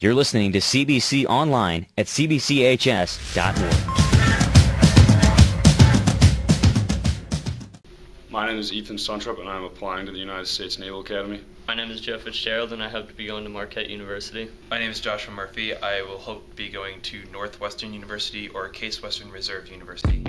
You're listening to CBC Online at CBCHS.org. My name is Ethan Suntrup, and I'm applying to the United States Naval Academy. My name is Joe Fitzgerald, and I hope to be going to Marquette University. My name is Joshua Murphy. I will hope to be going to Northwestern University or Case Western Reserve University.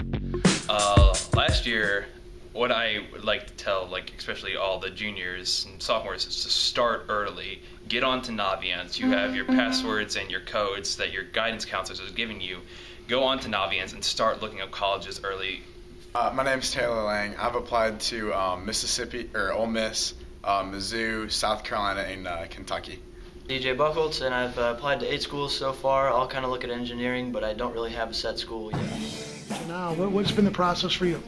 Last year, what I would like to tell, especially all the juniors and sophomores, is to start early. Get onto Naviance. You have your passwords and your codes that your guidance counselors are giving you. Go on to Naviance and start looking up colleges early. My name's Taylor Lang. I've applied to Mississippi, or Ole Miss, Mizzou, South Carolina, and Kentucky. DJ Buckholtz, and I've applied to 8 schools so far. I'll kind of look at engineering, but I don't really have a set school yet. So now, what's been the process for you?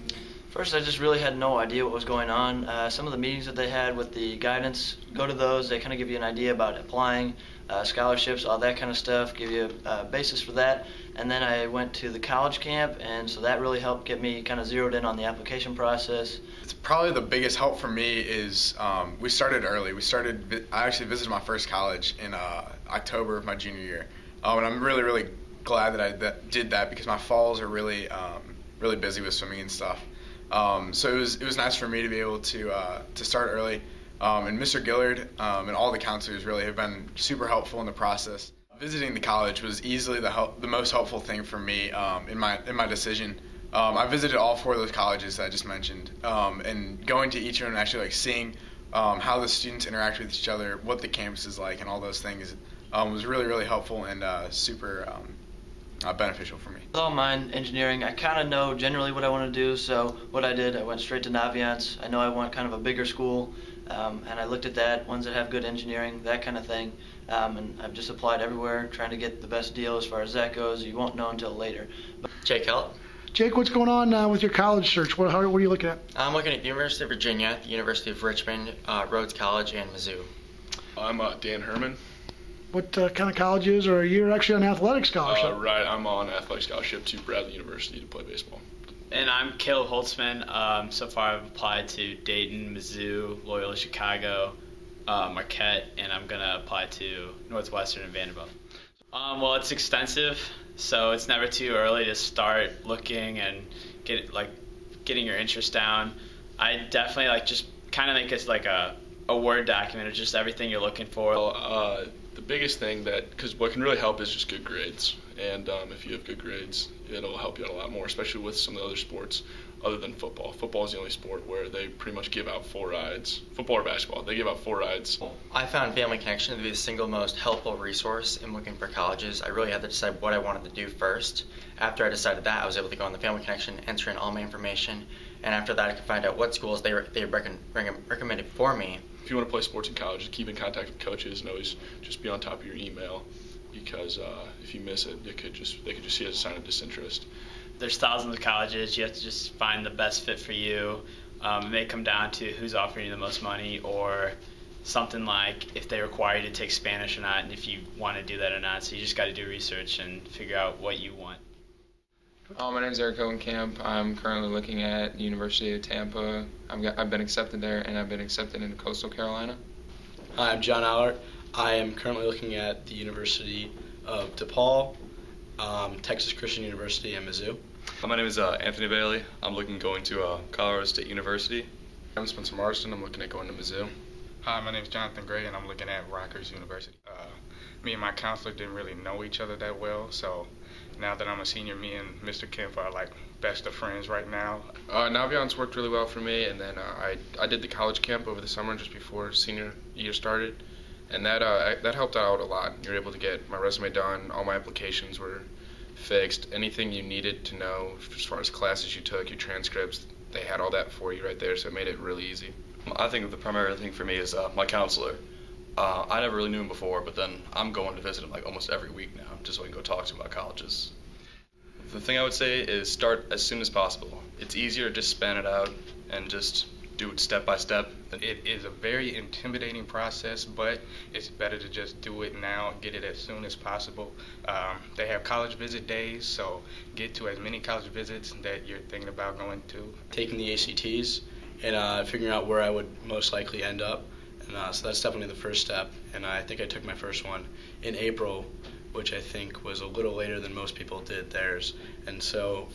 First, I just really had no idea what was going on. Some of the meetings that they had with the guidance, go to those. They kind of give you an idea about applying, scholarships, all that kind of stuff, give you a basis for that. And then I went to the college camp, and so that really helped get me kind of zeroed in on the application process. It's probably the biggest help for me is we started early. I actually visited my first college in October of my junior year. And I'm really, really glad that I did that because my falls are really, really busy with swimming and stuff. So it was nice for me to be able to start early. And Mr. Gillard and all the counselors really have been super helpful in the process. Visiting the college was easily the most helpful thing for me in my decision. I visited all 4 of those colleges that I just mentioned, and going to each one and actually seeing how the students interact with each other, what the campus is like, and all those things was really, really helpful and super beneficial for me. With all mine engineering, I kind of know generally what I want to do, so what I did, I went straight to Naviance. I know I want kind of a bigger school, and I looked at that, ones that have good engineering, that kind of thing, and I've just applied everywhere, trying to get the best deal as far as that goes. You won't know until later. Jake Held. Jake, what's going on with your college search? What are you looking at? I'm looking at the University of Virginia, the University of Richmond, Rhodes College, and Mizzou. I'm Dan Herman. What kind of colleges, or you're actually on athletic scholarship? Right, I'm on athletic scholarship to Bradley University to play baseball. And I'm Caleb Holtzman. So far I've applied to Dayton, Mizzou, Loyola Chicago, Marquette, and I'm going to apply to Northwestern and Vanderbilt. Well, it's extensive, so it's never too early to start looking and getting your interest down. I definitely just kind of make it like a Word document of just everything you're looking for. Well, the biggest thing because what can really help is just good grades. And if you have good grades, it'll help you out a lot more, especially with some of the other sports other than football. Football is the only sport where they pretty much give out 4 rides. Football or basketball, they give out 4 rides. I found Family Connection to be the single most helpful resource in looking for colleges. I really had to decide what I wanted to do first. After I decided that, I was able to go on the Family Connection, enter in all my information, and after that I could find out what schools they recommended for me. If you want to play sports in college, just keep in contact with coaches and always just be on top of your email, because if you miss it, they could just see it as a sign of disinterest. There's thousands of colleges. You have to just find the best fit for you. It may come down to who's offering you the most money, or something like if they require you to take Spanish or not, and if you want to do that or not. So you just got to do research and figure out what you want. My name is Eric Hohenkamp. I'm currently looking at the University of Tampa. I've been accepted there, and I've been accepted into Coastal Carolina. Hi, I'm John Allert. I am currently looking at the University of DePaul, Texas Christian University, and Mizzou. My name is Anthony Bailey. I'm going to Colorado State University. I'm Spencer Marston. I'm looking at going to Mizzou. Hi, my name is Jonathan Gray, and I'm looking at Rutgers University. Me and my counselor didn't really know each other that well, so now that I'm a senior, me and Mr. Kemp are like best of friends right now. Naviance worked really well for me, and then I did the college camp over the summer just before senior year started, and that helped out a lot. You're able to get my resume done, all my applications were fixed, anything you needed to know as far as classes you took, your transcripts, they had all that for you right there, so it made it really easy. I think the primary thing for me is my counselor. I never really knew him before, but then I'm going to visit him almost every week now, just so I can go talk to him about colleges. The thing I would say is start as soon as possible. It's easier to just span it out and just do it step by step. It is a very intimidating process, but it's better to just do it now, get it as soon as possible. They have college visit days, so get to as many college visits that you're thinking about going to. Taking the ACTs and figuring out where I would most likely end up. And so that's definitely the first step. And I think I took my first one in April, which I think was a little later than most people did theirs. And so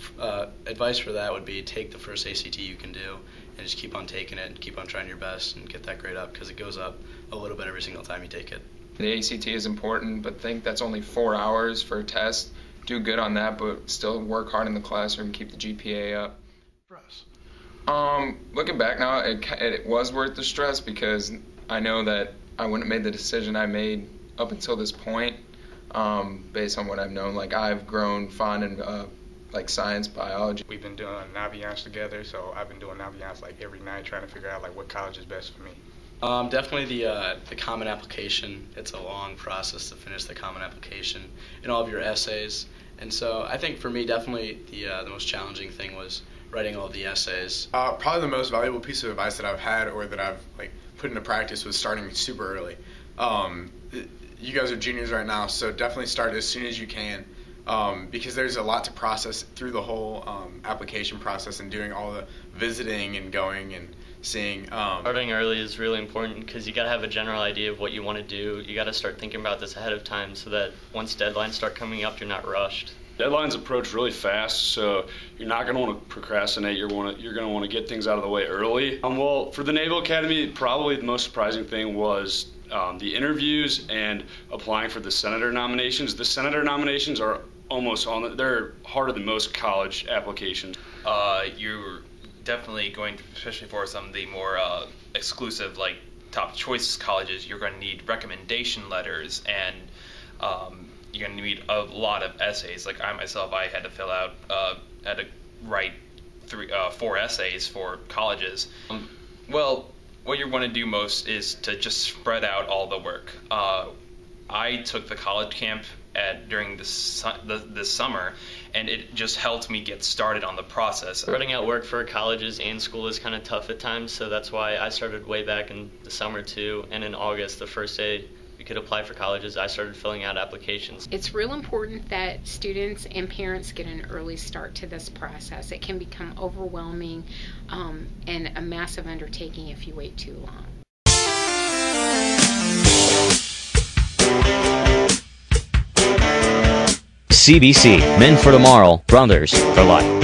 advice for that would be take the first ACT you can do and just keep on taking it and keep on trying your best and get that grade up, because it goes up a little bit every single time you take it. The ACT is important, but think that's only 4 hours for a test. Do good on that, but still work hard in the classroom, keep the GPA up. Looking back now, it was worth the stress, because I know that I wouldn't have made the decision I made up until this point, based on what I've known. Like, I've grown fond in like science, biology. We've been doing Naviance together, so I've been doing Naviance like every night, trying to figure out like what college is best for me. Definitely the common application. It's a long process to finish the common application and all of your essays. And so I think for me, definitely the most challenging thing was writing all of the essays. Probably the most valuable piece of advice that I've had or that I've put into practice was starting super early. You guys are juniors right now, so definitely start as soon as you can, because there's a lot to process through the whole application process and doing all the visiting and going and seeing. Starting early is really important, because you got to have a general idea of what you want to do. You got to start thinking about this ahead of time so that once deadlines start coming up, you're not rushed. Deadlines approach really fast, so you're not going to want to procrastinate. You're going to want to get things out of the way early. Well, for the Naval Academy, probably the most surprising thing was the interviews and applying for the senator nominations. The senator nominations are they're harder than most college applications. You're definitely going to, especially for some of the more exclusive, like top choice colleges, you're going to need recommendation letters, and you're going to need a lot of essays. Like I myself, I had to fill out, had to write 4 essays for colleges. Well, what you want to do most is to just spread out all the work. I took the college camp during this summer, and it just helped me get started on the process. Spreading out work for colleges and school is kind of tough at times, so that's why I started way back in the summer too. And in August, the first day you could apply for colleges, I started filling out applications. It's real important that students and parents get an early start to this process. It can become overwhelming and a massive undertaking if you wait too long. CBC, Men for Tomorrow, Brothers for Life.